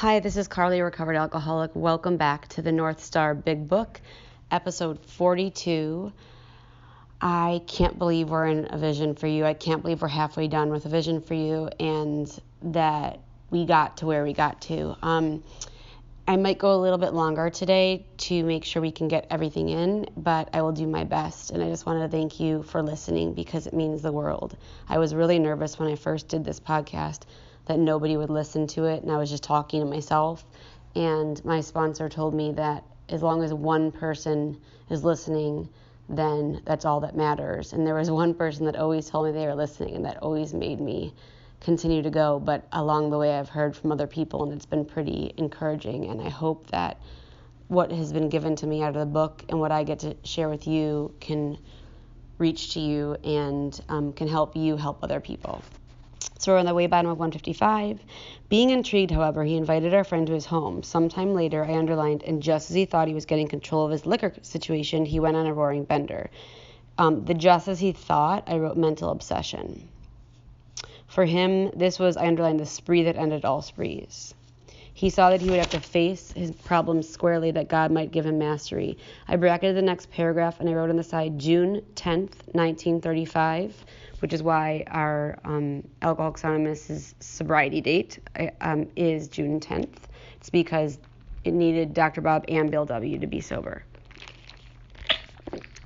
Hi, this is Carly, a recovered alcoholic. Welcome back to the North Star Big Book, episode 42. I can't believe we're in A Vision for You. I can't believe we're halfway done with A Vision for You and that we got to where we got to. I might go a little bit longer today to make sure we can get everything in, but I will do my best. And I just want to thank you for listening because it means the world. I was really nervous when I first did this podcast that nobody would listen to it, and I was just talking to myself. And my sponsor told me that as long as one person is listening, then that's all that matters. And there was one person that always told me they were listening, and that always made me continue to go. But along the way, I've heard from other people, and it's been pretty encouraging. And I hope that what has been given to me out of the book and what I get to share with you can reach to you and can help you help other people. So we're on the way bottom of 155. Being intrigued, however, he invited our friend to his home. Sometime later, I underlined, and just as he thought he was getting control of his liquor situation, he went on a roaring bender. The just as he thought, I wrote mental obsession. For him, this was, I underlined, the spree that ended all sprees. He saw that he would have to face his problems squarely, that God might give him mastery. I bracketed the next paragraph, and I wrote on the side, June 10th, 1935, which is why our Alcoholics Anonymous' sobriety date is June 10th. It's because it needed Dr. Bob and Bill W. to be sober.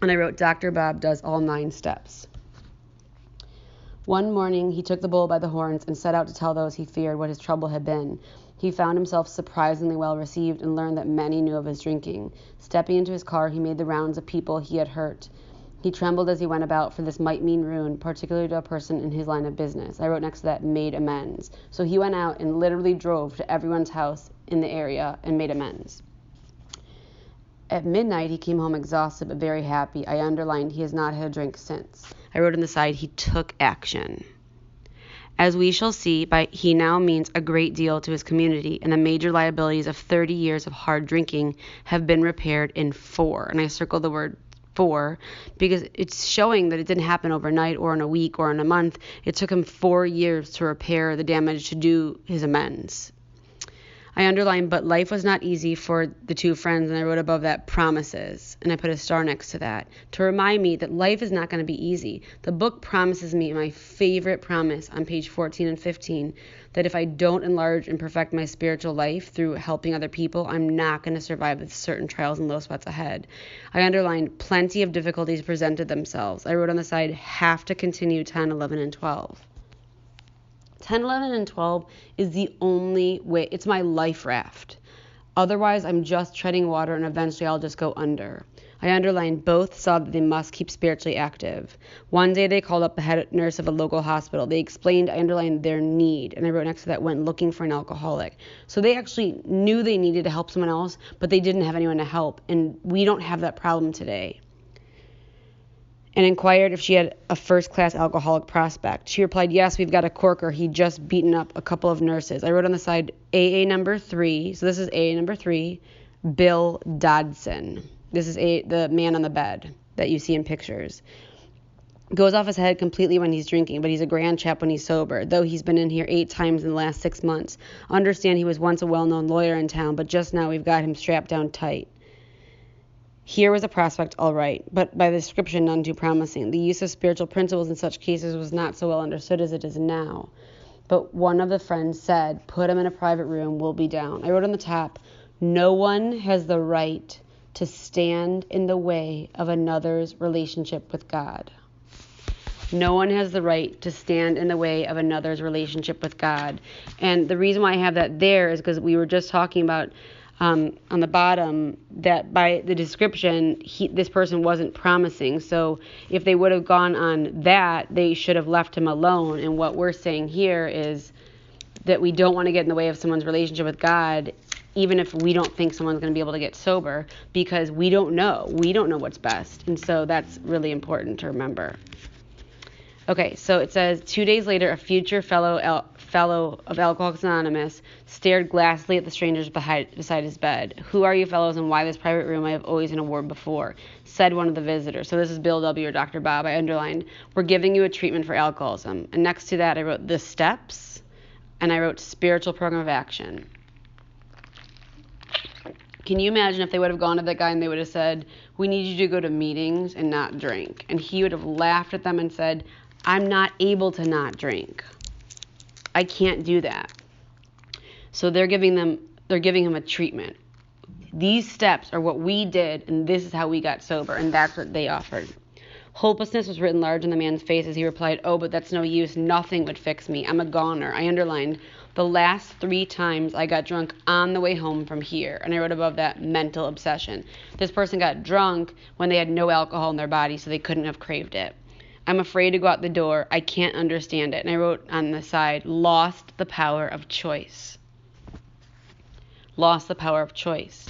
And I wrote, Dr. Bob does all 9 steps. One morning, he took the bull by the horns and set out to tell those he feared what his trouble had been. He found himself surprisingly well received and learned that many knew of his drinking. Stepping into his car, he made the rounds of people he had hurt. He trembled as he went about, for this might mean ruin, particularly to a person in his line of business. I wrote next to that, made amends. So he went out and literally drove to everyone's house in the area and made amends. At midnight, he came home exhausted but very happy. I underlined, he has not had a drink since. I wrote on the side, he took action. As we shall see, by he now means a great deal to his community, and the major liabilities of 30 years of hard drinking have been repaired in 4. And I circled the word 4 because it's showing that it didn't happen overnight or in a week or in a month. It took him 4 years to repair the damage, to do his amends. I underlined, but life was not easy for the 2 friends, and I wrote above that, promises, and I put a star next to that to remind me that life is not going to be easy. The book promises me my favorite promise on page 14 and 15, that if I don't enlarge and perfect my spiritual life through helping other people, I'm not going to survive the certain trials and low spots ahead. I underlined, plenty of difficulties presented themselves. I wrote on the side, have to continue 10, 11, and 12. 10, 11, and 12 is the only way. It's my life raft. Otherwise, I'm just treading water and eventually I'll just go under. I underlined, both saw that they must keep spiritually active. One day they called up the head nurse of a local hospital. They explained, I underlined, their need. And I wrote next to that, went looking for an alcoholic. So they actually knew they needed to help someone else, but they didn't have anyone to help. And we don't have that problem today. And inquired if she had a first-class alcoholic prospect. She replied, yes, we've got a corker. He'd just beaten up a couple of nurses. I wrote on the side, AA number 3. So this is AA number 3, Bill Dodson. This is the man on the bed that you see in pictures. Goes off his head completely when he's drinking, but he's a grand chap when he's sober, though he's been in here 8 times in the last 6 months. Understand he was once a well-known lawyer in town, but just now we've got him strapped down tight. Here was a prospect, all right, but by the description, none too promising. The use of spiritual principles in such cases was not so well understood as it is now. But one of the friends said, put him in a private room, we'll be down. I wrote on the top, no one has the right to stand in the way of another's relationship with God. No one has the right to stand in the way of another's relationship with God. And the reason why I have that there is because we were just talking about on the bottom that by the description, this person wasn't promising. So if they would have gone on that, they should have left him alone. And what we're saying here is that we don't want to get in the way of someone's relationship with God, even if we don't think someone's going to be able to get sober, because we don't know. We don't know what's best. And so that's really important to remember. Okay, so it says, 2 days later, a future fellow of Alcoholics Anonymous stared glassily at the strangers beside his bed. Who are you fellows and why this private room? I have always in a ward before, said one of the visitors. So this is Bill W. or Dr. Bob. I underlined, we're giving you a treatment for alcoholism. And next to that, I wrote the steps, and I wrote spiritual program of action. Can you imagine if they would have gone to that guy and they would have said, we need you to go to meetings and not drink? And he would have laughed at them and said, I'm not able to not drink. I can't do that. So they're giving him a treatment. These steps are what we did, and this is how we got sober, and that's what they offered. Hopelessness was written large on the man's face as he replied, oh, but that's no use. Nothing would fix me. I'm a goner. I underlined the last 3 times I got drunk on the way home from here. And I wrote above that, mental obsession. This person got drunk when they had no alcohol in their body, so they couldn't have craved it. I'm afraid to go out the door. I can't understand it. And I wrote on the side, lost the power of choice. Lost the power of choice.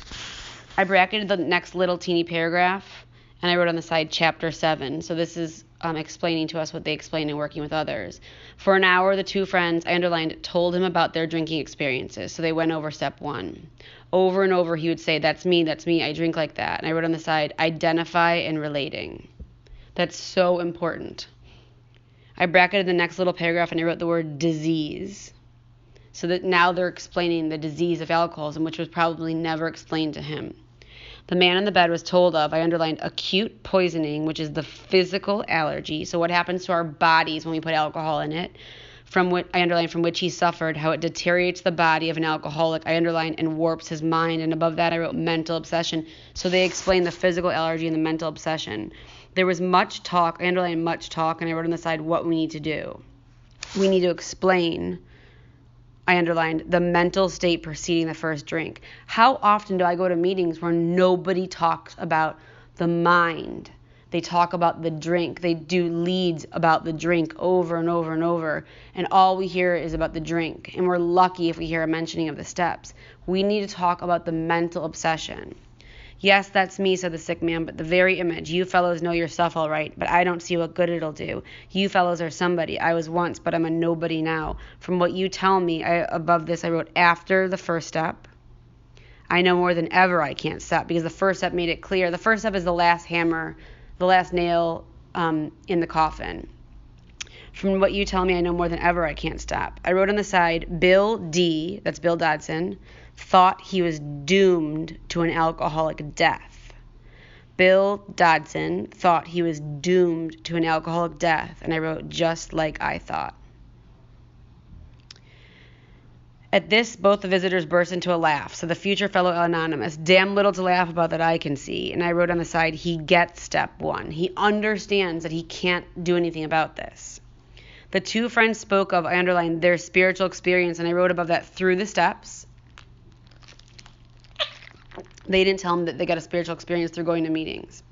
I bracketed the next little teeny paragraph, and I wrote on the side, chapter 7. So this is explaining to us what they explain in working with others. For an hour, the 2 friends, I underlined, told him about their drinking experiences. So they went over step 1. Over and over, he would say, that's me, I drink like that. And I wrote on the side, identify and relating. That's so important. I bracketed the next little paragraph, and I wrote the word disease. So that now they're explaining the disease of alcoholism, which was probably never explained to him. The man in the bed was told of, I underlined, acute poisoning, which is the physical allergy. So what happens to our bodies when we put alcohol in it? From which he suffered, how it deteriorates the body of an alcoholic, I underlined, and warps his mind. And above that, I wrote mental obsession. So they explained the physical allergy and the mental obsession. There was much talk, I underlined much talk, and I wrote on the side what we need to do. We need to explain, I underlined, the mental state preceding the first drink. How often do I go to meetings where nobody talks about the mind? They talk about the drink. They do leads about the drink over and over and over. And all we hear is about the drink. And we're lucky if we hear a mentioning of the steps. We need to talk about the mental obsession. Yes, that's me, said the sick man, but the very image. You fellows know your stuff all right, but I don't see what good it'll do. You fellows are somebody. I was once, but I'm a nobody now. From what you tell me, above this I wrote, after the first step, I know more than ever I can't stop, because the first step made it clear. The first step is the last hammer, the last nail in the coffin. From what you tell me, I know more than ever I can't stop. I wrote on the side, Bill D., that's Bill Dodson, thought he was doomed to an alcoholic death. Bill Dodson thought he was doomed to an alcoholic death, and I wrote, just like I thought. At this, both the visitors burst into a laugh. So the future fellow anonymous, damn little to laugh about that I can see. And I wrote on the side, he gets step 1. He understands that he can't do anything about this. The 2 friends spoke of, I underlined, their spiritual experience, and I wrote above that, through the steps. They didn't tell him that they got a spiritual experience through going to meetings.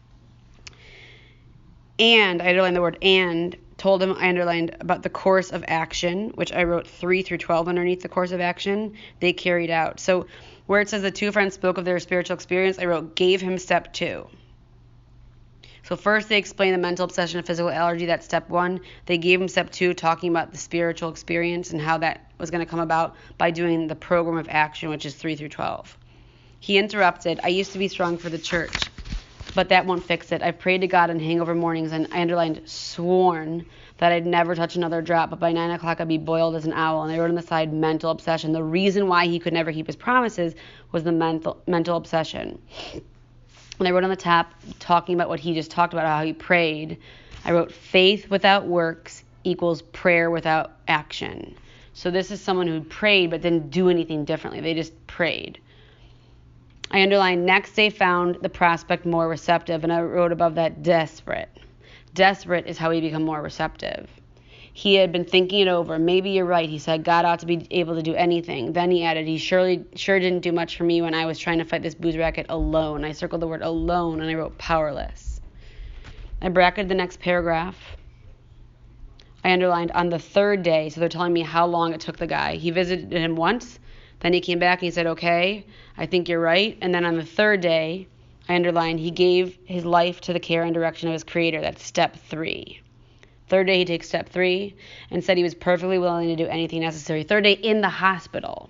And, I underlined the word and, told him, I underlined, about the course of action, which I wrote 3 through 12 underneath the course of action, they carried out. So where it says the 2 friends spoke of their spiritual experience, I wrote, gave him step 2. So first they explained the mental obsession and physical allergy, that's step 1. They gave him step 2, talking about the spiritual experience and how that was going to come about by doing the program of action, which is 3 through 12. He interrupted, I used to be strong for the church, but that won't fix it. I've prayed to God on hangover mornings, and I underlined, sworn that I'd never touch another drop, but by 9 o'clock I'd be boiled as an owl. And I wrote on the side, mental obsession. The reason why he could never keep his promises was the mental obsession. And I wrote on the top, talking about what he just talked about, how he prayed, I wrote, faith without works equals prayer without action. So this is someone who prayed but didn't do anything differently. They just prayed. I underlined, next they found the prospect more receptive, and I wrote above that, desperate. Desperate is how we become more receptive. He had been thinking it over. Maybe you're right, he said. God ought to be able to do anything. Then he added, he sure didn't do much for me when I was trying to fight this booze racket alone. I circled the word alone, and I wrote powerless. I bracketed the next paragraph. I underlined, on the 3rd day, so they're telling me how long it took the guy. He visited him once, then he came back and he said, okay, I think you're right. And then on the 3rd day, I underlined, he gave his life to the care and direction of his creator. That's step 3. 3rd day, he takes step 3 and said he was perfectly willing to do anything necessary. 3rd day, in the hospital.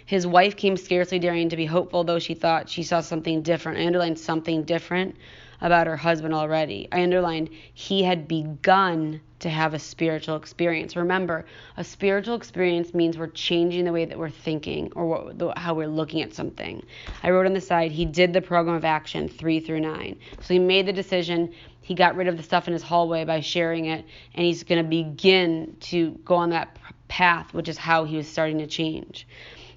His wife came scarcely daring to be hopeful, though she thought she saw something different. I underlined something different about her husband already. I underlined he had begun to have a spiritual experience. Remember, a spiritual experience means we're changing the way that we're thinking or how we're looking at something. I wrote on the side, he did the program of action 3 through 9. So he made the decision. He got rid of the stuff in his hallway by sharing it, and he's going to begin to go on that path, which is how he was starting to change.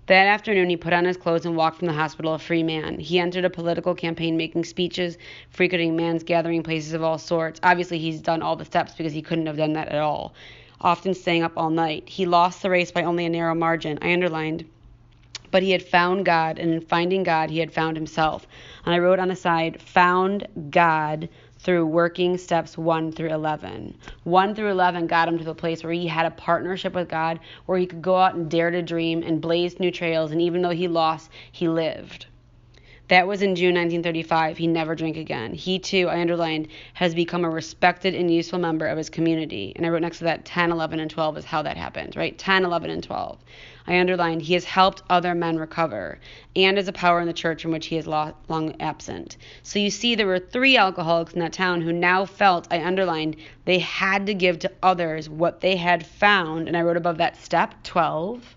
That afternoon, he put on his clothes and walked from the hospital a free man. He entered a political campaign, making speeches, frequenting men's gathering places of all sorts. Obviously, he's done all the steps because he couldn't have done that at all. Often staying up all night. He lost the race by only a narrow margin. I underlined. But he had found God, and in finding God, he had found himself. And I wrote on the side, found God through working steps 1 through 11. 1 through 11 got him to the place where he had a partnership with God, where he could go out and dare to dream and blaze new trails, and even though he lost, he lived. That was in June 1935. He never drank again. He, too, I underlined, has become a respected and useful member of his community. And I wrote next to that 10, 11, and 12 is how that happened, right? 10, 11, and 12. I underlined, he has helped other men recover and is a power in the church from which he is long absent. So you see, there were 3 alcoholics in that town who now felt, I underlined, they had to give to others what they had found. And I wrote above that step 12.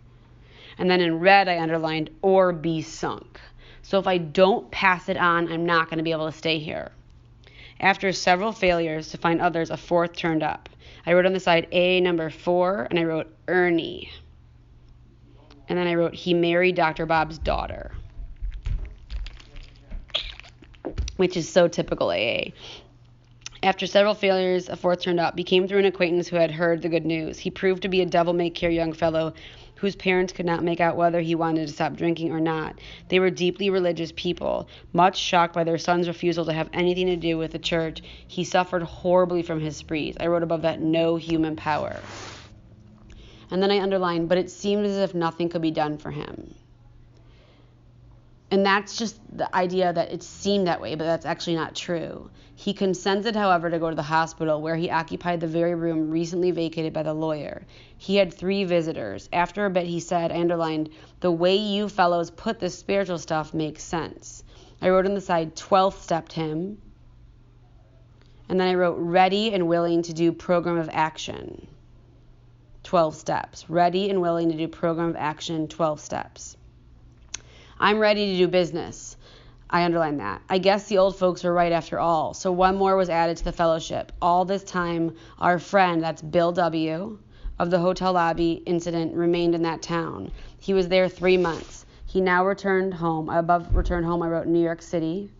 And then in red, I underlined, or be sunk. So if I don't pass it on, I'm not going to be able to stay here. After several failures to find others, a 4th turned up. I wrote on the side A number 4, and I wrote Ernie. And then I wrote, he married Dr. Bob's daughter, which is so typical AA. After several failures, a 4th turned up. He came through an acquaintance who had heard the good news. He proved to be a devil-may-care young fellow whose parents could not make out whether he wanted to stop drinking or not. They were deeply religious people. Much shocked by their son's refusal to have anything to do with the church, he suffered horribly from his sprees. I wrote above that, no human power. And then I underlined, but it seemed as if nothing could be done for him. And that's just the idea that it seemed that way, but that's actually not true. He consented, however, to go to the hospital, where he occupied the very room recently vacated by the lawyer. He had 3 visitors. After a bit, he said, I underlined, the way you fellows put this spiritual stuff makes sense. I wrote on the side, 12th stepped him. And then I wrote, ready and willing to do program of action. 12 steps. Ready and willing to do program of action, 12 steps. I'm ready to do business. I underlined that. I guess the old folks were right after all. So 1 more was added to the fellowship. All this time, our friend, that's Bill W., of the hotel lobby incident, remained in that town. He was there 3 months. He now returned home. Above returned home, I wrote New York City,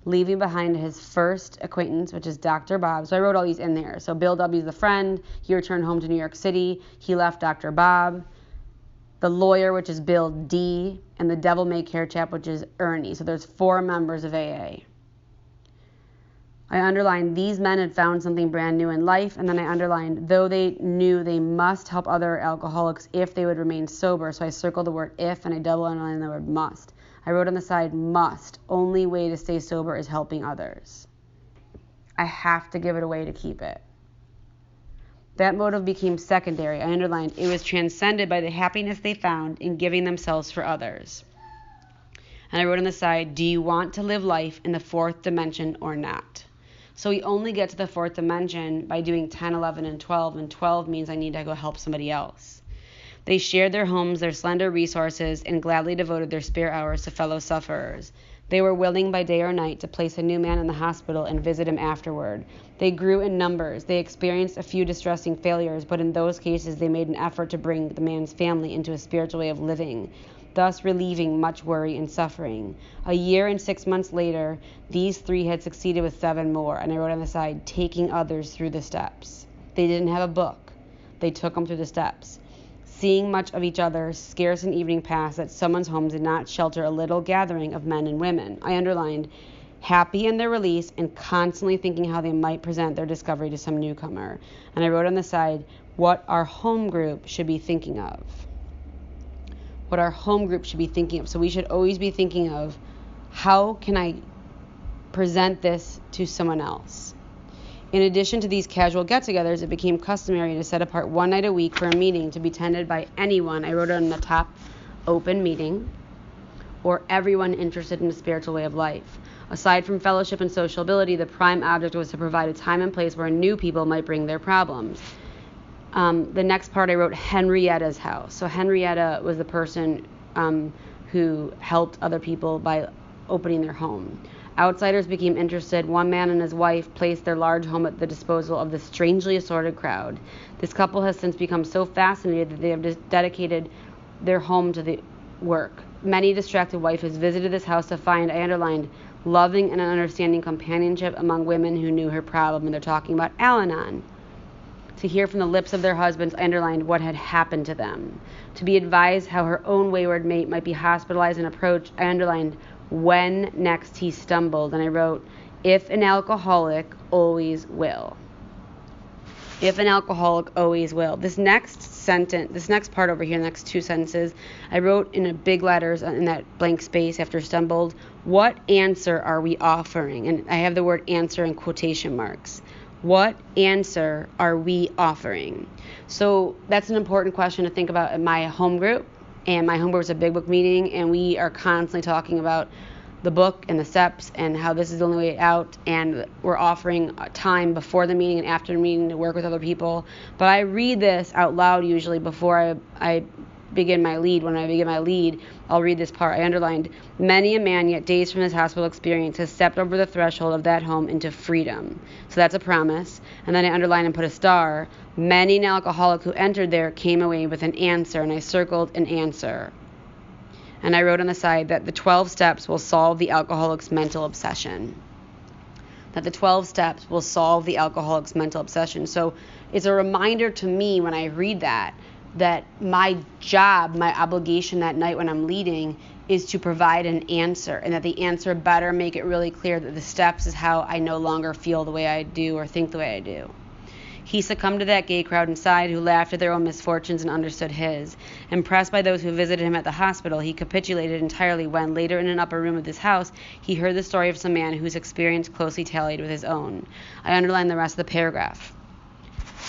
leaving behind his first acquaintance, which is Dr. Bob. So I wrote all these in there. So Bill W. is the friend. He returned home to New York City. He left Dr. Bob. The lawyer, which is Bill D., and the devil-may-care chap, which is Ernie. So there's 4 members of AA. I underlined, these men had found something brand new in life, and then I underlined, though they knew they must help other alcoholics if they would remain sober. So I circled the word if, and I double underlined the word must. I wrote on the side, must. Only way to stay sober is helping others. I have to give it away to keep it. That motive became secondary. I underlined, it was transcended by the happiness they found in giving themselves for others. And I wrote on the side, do you want to live life in the 4th dimension or not? So we only get to the 4th dimension by doing 10, 11, and 12, and 12 means I need to go help somebody else. They shared their homes, their slender resources, and gladly devoted their spare hours to fellow sufferers. They were willing by day or night to place a new man in the hospital and visit him afterward. They grew in numbers. They experienced a few distressing failures, but in those cases they made an effort to bring the man's family into a spiritual way of living, thus relieving much worry and suffering. A year and 6 months later, these 3 had succeeded with 7 more, and I wrote on the side, taking others through the steps. They didn't have a book. They took them through the steps. Seeing much of each other, scarce an evening passed that someone's home did not shelter a little gathering of men and women. I underlined, happy in their release and constantly thinking how they might present their discovery to some newcomer. And I wrote on the side, what our home group should be thinking of. What our home group should be thinking of. So we should always be thinking of, how can I present this to someone else? In addition to these casual get-togethers, it became customary to set apart 1 night a week for a meeting to be attended by anyone. I wrote it on the top, open meeting, or everyone interested in a spiritual way of life. Aside from fellowship and sociability, the prime object was to provide a time and place where new people might bring their problems. The next part I wrote Henrietta's house. So Henrietta was the person who helped other people by opening their home. Outsiders became interested. One man and his wife placed their large home at the disposal of the strangely assorted crowd. This couple has since become so fascinated that they have dedicated their home to the work. Many distracted wives visited this house to find, I underlined, loving and understanding companionship among women who knew her problem. And they're talking about Al-Anon. To hear from the lips of their husbands, I underlined what had happened to them. To be advised how her own wayward mate might be hospitalized and approached, I underlined when next he stumbled, and I wrote, if an alcoholic, always will. If an alcoholic, always will. This next part over here, the next two sentences, I wrote in big letters in that blank space after stumbled, what answer are we offering? And I have the word answer in quotation marks. What answer are we offering? So that's an important question to think about in my home group. And my home group is a big book meeting, and we are constantly talking about the book and the steps and how this is the only way out. And we're offering time before the meeting and after the meeting to work with other people. But I read this out loud usually before I begin my lead. When I begin my lead, I'll read this part. I underlined, many a man yet days from his hospital experience has stepped over the threshold of that home into freedom. So that's a promise. And then I underlined and put a star. Many an alcoholic who entered there came away with an answer, and I circled an answer. And I wrote on the side that the 12 steps will solve the alcoholic's mental obsession. That the 12 steps will solve the alcoholic's mental obsession. So it's a reminder to me when I read that my job, my obligation that night when I'm leading is to provide an answer, and that the answer better make it really clear that the steps is how I no longer feel the way I do or think the way I do. He succumbed to that gay crowd inside who laughed at their own misfortunes and understood his. Impressed by those who visited him at the hospital, he capitulated entirely when, later in an upper room of this house, he heard the story of some man whose experience closely tallied with his own. I underlined the rest of the paragraph.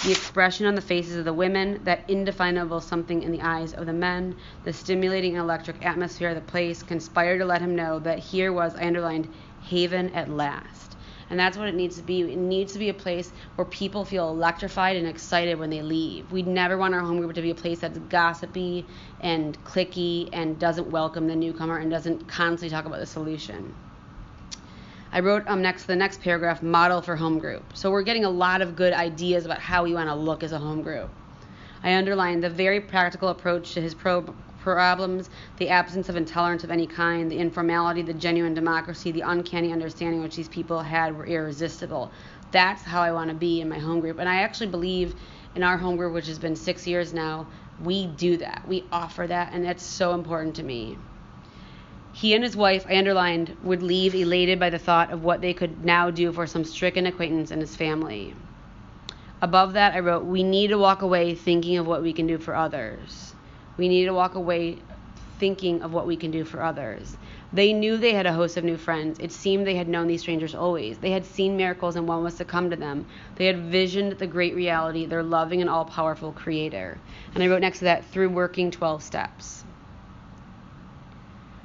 The expression on the faces of the women, that indefinable something in the eyes of the men, the stimulating and electric atmosphere of the place conspired to let him know that here was, I underlined, haven at last. And that's what it needs to be. It needs to be a place where people feel electrified and excited when they leave. We'd never want our home group to be a place that's gossipy and cliquey and doesn't welcome the newcomer and doesn't constantly talk about the solution. I wrote the next paragraph, model for home group. So we're getting a lot of good ideas about how we want to look as a home group. I underlined the very practical approach to his problems, the absence of intolerance of any kind, the informality, the genuine democracy, the uncanny understanding which these people had were irresistible. That's how I want to be in my home group. And I actually believe in our home group, which has been 6 years now, we do that. We offer that, and that's so important to me. He and his wife, I underlined, would leave elated by the thought of what they could now do for some stricken acquaintance and his family. Above that, I wrote, we need to walk away thinking of what we can do for others. We need to walk away thinking of what we can do for others. They knew they had a host of new friends. It seemed they had known these strangers always. They had seen miracles and one was to come to them. They had visioned the great reality, their loving and all-powerful creator. And I wrote next to that, through working 12 steps.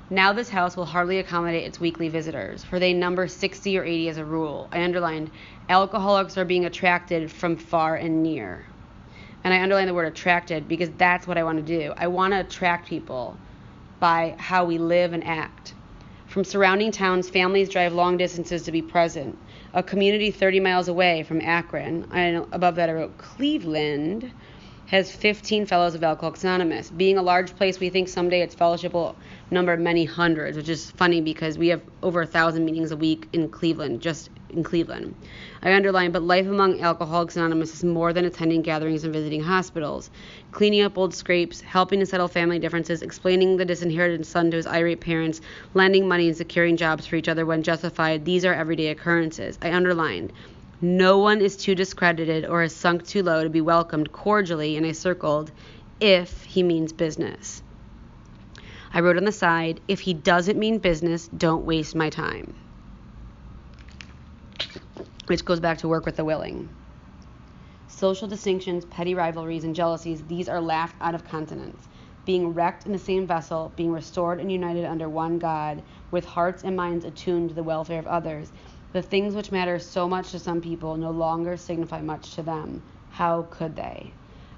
Now this house will hardly accommodate its weekly visitors, for they number 60 or 80 as a rule. I underlined, alcoholics are being attracted from far and near. And I underlined the word attracted because that's what I want to do. I want to attract people by how we live and act. From surrounding towns, families drive long distances to be present. A community 30 miles away from Akron, and above that I wrote Cleveland, has 15 fellows of Alcoholics Anonymous. Being a large place, we think someday its fellowship will number many hundreds, which is funny because we have over 1,000 meetings a week in Cleveland, just in Cleveland. I underline, but life among Alcoholics Anonymous is more than attending gatherings and visiting hospitals. Cleaning up old scrapes, helping to settle family differences, explaining the disinherited son to his irate parents, lending money and securing jobs for each other when justified, these are everyday occurrences. I underlined, no one is too discredited or has sunk too low to be welcomed cordially, and I circled, if he means business. I wrote on the side, if he doesn't mean business, don't waste my time. Which goes back to work with the willing. Social distinctions, petty rivalries, and jealousies, these are laughed out of countenance. being wrecked in the same vessel, being restored and united under one God, with hearts and minds attuned to the welfare of others. The things which matter so much to some people no longer signify much to them. How could they?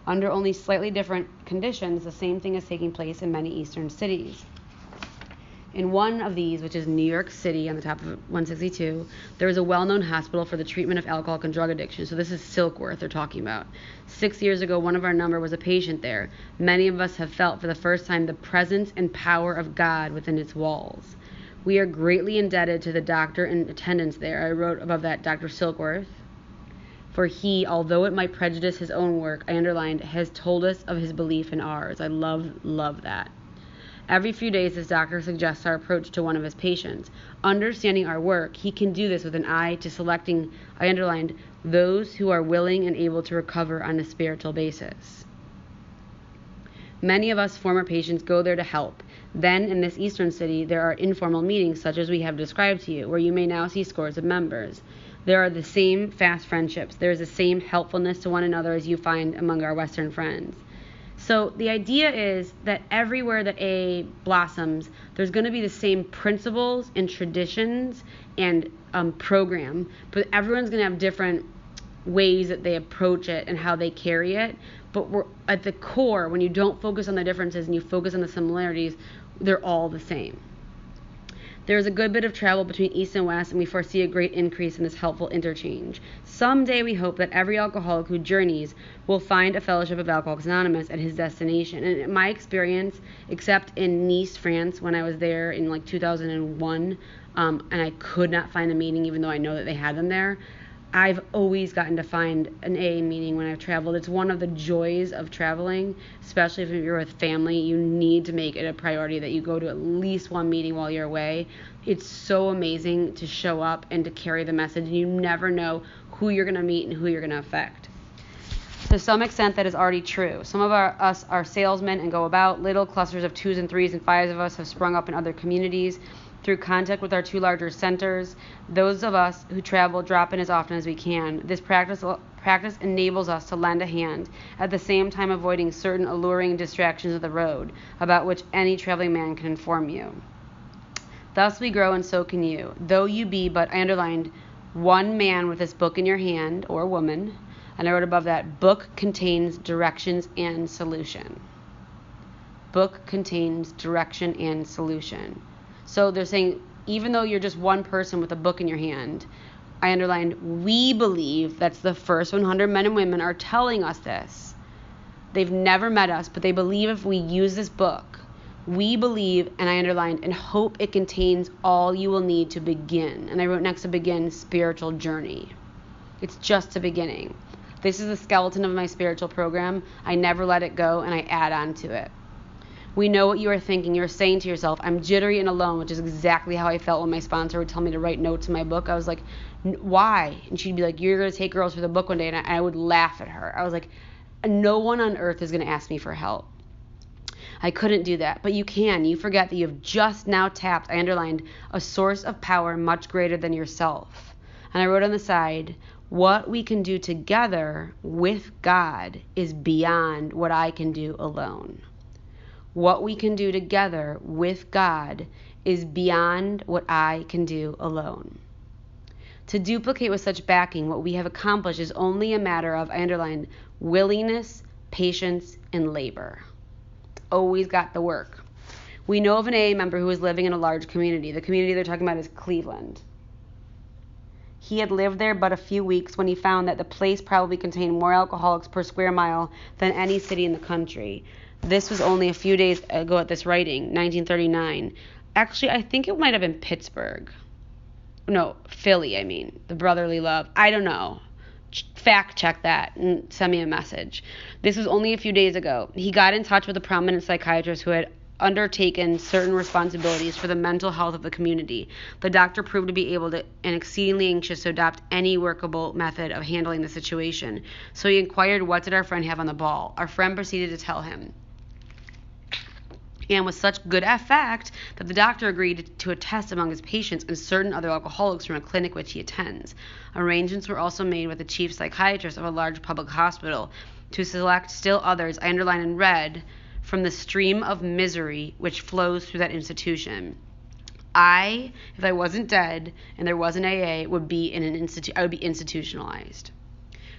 Under only slightly different conditions, the same thing is taking place in many eastern cities. In one of these, which is New York City on the top of 162, there is a well-known hospital for the treatment of alcoholic and drug addiction. So this is Silkworth they're talking about. 6 years ago, one of our number was a patient there. Many of us have felt for the first time the presence and power of God within its walls. We are greatly indebted to the doctor in attendance there. I wrote above that, Dr. Silkworth. For he, although it might prejudice his own work, I underlined, has told us of his belief in ours. I love that. Every few days, this doctor suggests our approach to one of his patients. Understanding our work, he can do this with an eye to selecting, I underlined, those who are willing and able to recover on a spiritual basis. Many of us former patients go there to help. Then, in this eastern city, there are informal meetings such as we have described to you, where you may now see scores of members. There are the same fast friendships. There is the same helpfulness to one another as you find among our Western friends. So the idea is that everywhere that AA blossoms, there's going to be the same principles and traditions and program, but everyone's going to have different ways that they approach it and how they carry it. But we're at the core, when you don't focus on the differences and you focus on the similarities, they're all the same. There is a good bit of travel between East and West, and we foresee a great increase in this helpful interchange. Someday we hope that every alcoholic who journeys will find a fellowship of Alcoholics Anonymous at his destination. And in my experience, except in Nice, France, when I was there in like 2001, and I could not find a meeting even though I know that they had them there, I've always gotten to find an AA meeting when I've traveled. It's one of the joys of traveling, especially if you're with family. You need to make it a priority that you go to at least one meeting while you're away. It's so amazing to show up and to carry the message, and you never know who you're going to meet and who you're going to affect. To some extent, that is already true. Some of us are salesmen and go about. Little clusters of 2s and 3s and 5s of us have sprung up in other communities. Through contact with our two larger centers, those of us who travel drop in as often as we can. This practice enables us to lend a hand, at the same time avoiding certain alluring distractions of the road, about which any traveling man can inform you. Thus we grow, and so can you, though you be but, I underlined, one man with this book in your hand, or woman, and I wrote above that, book contains directions and solution. Book contains direction and solution. So they're saying, even though you're just one person with a book in your hand, I underlined, we believe, that's the first 100 men and women are telling us this. They've never met us, but they believe if we use this book, we believe, and I underlined, and hope it contains all you will need to begin. And I wrote next to begin, spiritual journey. It's just a beginning. This is the skeleton of my spiritual program. I never let it go, and I add on to it. We know what you are thinking. You're saying to yourself, I'm jittery and alone, which is exactly how I felt when my sponsor would tell me to write notes in my book. I was like, why? And she'd be like, you're going to take girls for the book one day. And I would laugh at her. I was like, no one on earth is going to ask me for help. I couldn't do that. But you can. You forget that you have just now tapped, I underlined, a source of power much greater than yourself. And I wrote on the side, what we can do together with God is beyond what I can do alone. What we can do together with God is beyond what I can do alone. To duplicate with such backing what we have accomplished is only a matter of, I underline, willingness, patience, and labor. Always got the work. We know of an AA member who was living in a large community. The community they're talking about is Cleveland. He had lived there but a few weeks when he found that the place probably contained more alcoholics per square mile than any city in the country. This was only a few days ago at this writing, 1939. Actually, I think it might have been Pittsburgh. No, Philly, the brotherly love. I don't know. Fact check that and send me a message. This was only a few days ago. He got in touch with a prominent psychiatrist who had undertaken certain responsibilities for the mental health of the community. The doctor proved to be able to and exceedingly anxious to adopt any workable method of handling the situation. So he inquired, what did our friend have on the ball? Our friend proceeded to tell him. And with such good effect that the doctor agreed to a test among his patients and certain other alcoholics from a clinic which he attends. Arrangements were also made with the chief psychiatrist of a large public hospital to select still others, I underline in red, from the stream of misery which flows through that institution. If I wasn't dead and there was an AA, would be in an I would be institutionalized.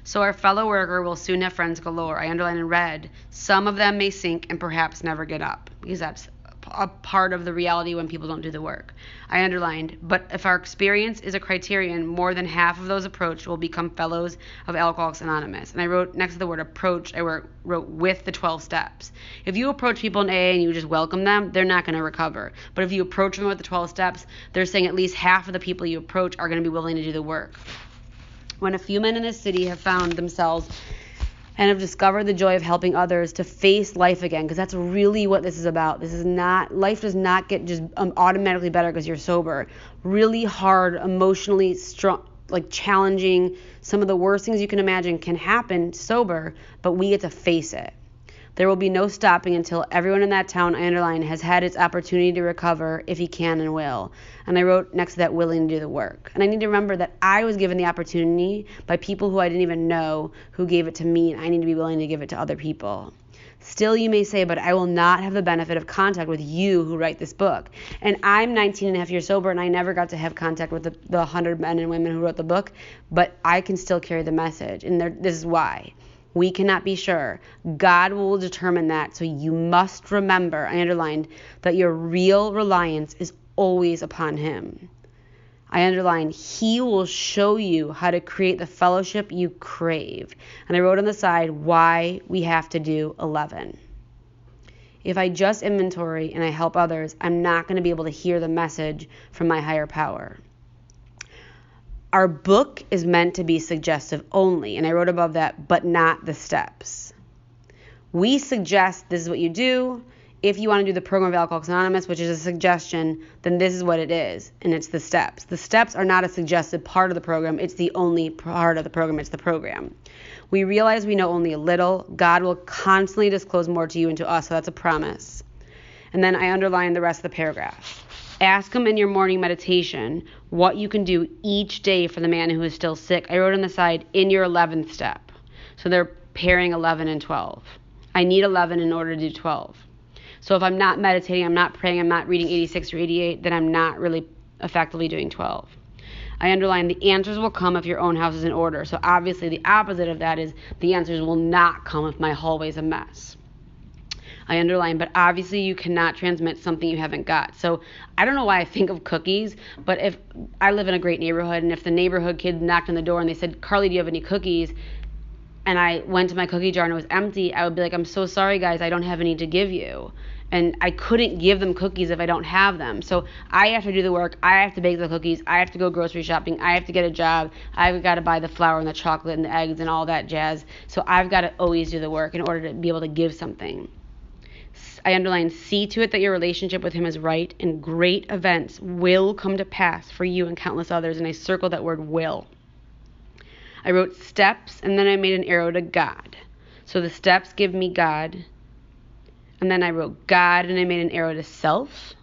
So our fellow worker will soon have friends galore. I underline in red, some of them may sink and perhaps never get up, because that's a part of the reality when people don't do the work. I underlined, but if our experience is a criterion, more than half of those approached will become fellows of Alcoholics Anonymous. And I wrote next to the word approach, I wrote with the 12 steps. If you approach people in AA and you just welcome them, they're not going to recover. But if you approach them with the 12 steps, they're saying at least half of the people you approach are going to be willing to do the work. When a few men in this city have found themselves and have discovered the joy of helping others to face life again, because that's really what this is about. Life does not get just automatically better because you're sober. Really hard, emotionally strong, like challenging, some of the worst things you can imagine can happen sober, but we get to face it. There will be no stopping until everyone in that town, I underline, has had its opportunity to recover if he can and will. And I wrote next to that, willing to do the work. And I need to remember that I was given the opportunity by people who I didn't even know who gave it to me, and I need to be willing to give it to other people. Still, you may say, but I will not have the benefit of contact with you who write this book. And I'm 19 and a half years sober, and I never got to have contact with the 100 men and women who wrote the book, but I can still carry the message. And this is why. We cannot be sure. God will determine that. So you must remember, I underlined, that your real reliance is always upon Him. I underlined, He will show you how to create the fellowship you crave. And I wrote on the side why we have to do 11. If I just inventory and I help others, I'm not going to be able to hear the message from my higher power. Our book is meant to be suggestive only, and I wrote above that, but not the steps. We suggest this is what you do. If you want to do the program of Alcoholics Anonymous, which is a suggestion, then this is what it is, and it's the steps. The steps are not a suggested part of the program. It's the only part of the program. It's the program. We realize we know only a little. God will constantly disclose more to you and to us, so that's a promise. And then I underlined the rest of the paragraph. Ask Him in your morning meditation what you can do each day for the man who is still sick. I wrote on the side, in your 11th step. So they're pairing 11 and 12. I need 11 in order to do 12. So if I'm not meditating, I'm not praying, I'm not reading 86 or 88, then I'm not really effectively doing 12. I underlined the answers will come if your own house is in order. So obviously the opposite of that is the answers will not come if my hallway's a mess. I underline, but obviously you cannot transmit something you haven't got. So I don't know why I think of cookies, but if I live in a great neighborhood, and if the neighborhood kid knocked on the door and they said, Carly, do you have any cookies? And I went to my cookie jar and it was empty, I would be like, I'm so sorry, guys, I don't have any to give you. And I couldn't give them cookies if I don't have them. So I have to do the work. I have to bake the cookies. I have to go grocery shopping. I have to get a job. I've got to buy the flour and the chocolate and the eggs and all that jazz. So I've got to always do the work in order to be able to give something. I underline, see to it that your relationship with Him is right, and great events will come to pass for you and countless others. And I circled that word will. I wrote steps, and then I made an arrow to God. So the steps give me God. And then I wrote God, and I made an arrow to self.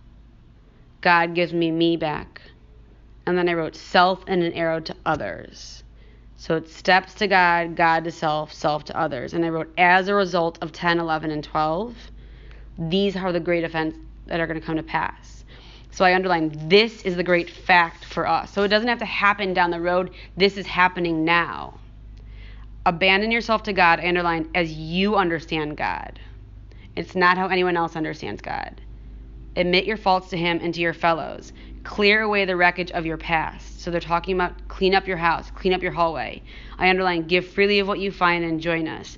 God gives me back. And then I wrote self and an arrow to others. So it's steps to God, God to self, self to others. And I wrote, as a result of 10, 11, and 12, these are the great events that are going to come to pass. So I underlined, this is the great fact for us. So it doesn't have to happen down the road. This is happening now. Abandon yourself to God, I underlined, as you understand God. It's not how anyone else understands God. Admit your faults to Him and to your fellows. Clear away the wreckage of your past. So they're talking about clean up your house, clean up your hallway. I underline, give freely of what you find and join us.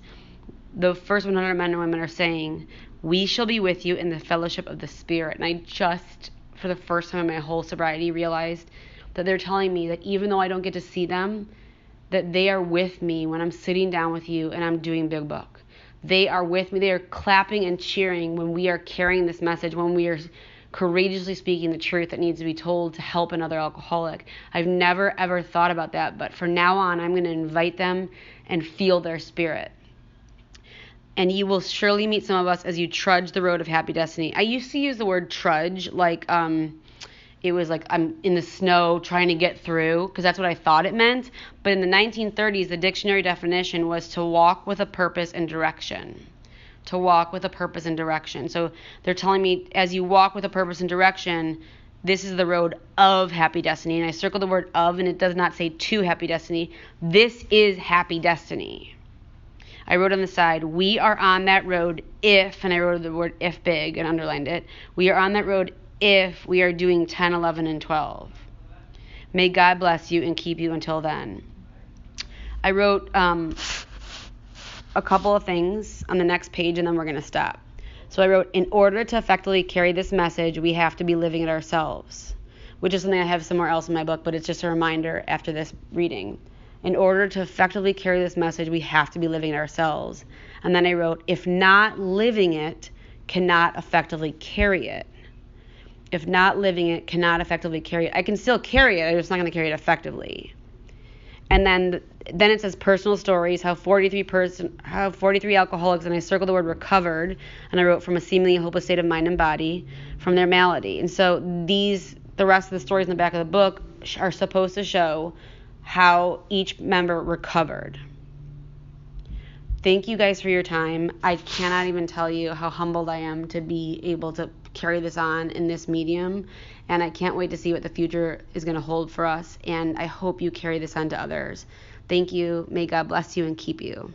The first 100 men and women are saying, we shall be with you in the fellowship of the Spirit. And I just, for the first time in my whole sobriety, realized that they're telling me that even though I don't get to see them, that they are with me when I'm sitting down with you and I'm doing Big Book. They are with me. They are clapping and cheering when we are carrying this message, when we are courageously speaking the truth that needs to be told to help another alcoholic. I've never, ever thought about that, but from now on, I'm going to invite them and feel their spirit. And you will surely meet some of us as you trudge the road of happy destiny. I used to use the word trudge like it was like I'm in the snow trying to get through, because that's what I thought it meant. But in the 1930s, the dictionary definition was to walk with a purpose and direction. to walk with a purpose and direction. So they're telling me, as you walk with a purpose and direction, this is the road of happy destiny. And I circled the word of, and it does not say to happy destiny. This is happy destiny. I wrote on the side, we are on that road if, and I wrote the word if big and underlined it. We are on that road if we are doing 10, 11, and 12. May God bless you and keep you until then. I wrote a couple of things on the next page, and then we're going to stop. So I wrote, in order to effectively carry this message, we have to be living it ourselves, which is something I have somewhere else in my book, but it's just a reminder after this reading. In order to effectively carry this message, we have to be living it ourselves. And then I wrote, if not living it, cannot effectively carry it. If not living it, cannot effectively carry it. I can still carry it, I'm just not going to carry it effectively. And then it says personal stories, how 43 alcoholics, and I circled the word recovered, and I wrote from a seemingly hopeless state of mind and body from their malady. And so the rest of the stories in the back of the book are supposed to show how each member recovered. Thank you guys for your time. I cannot even tell you how humbled I am to be able to carry this on in this medium, and I can't wait to see what the future is going to hold for us, and I hope you carry this on to others. Thank you. May God bless you and keep you.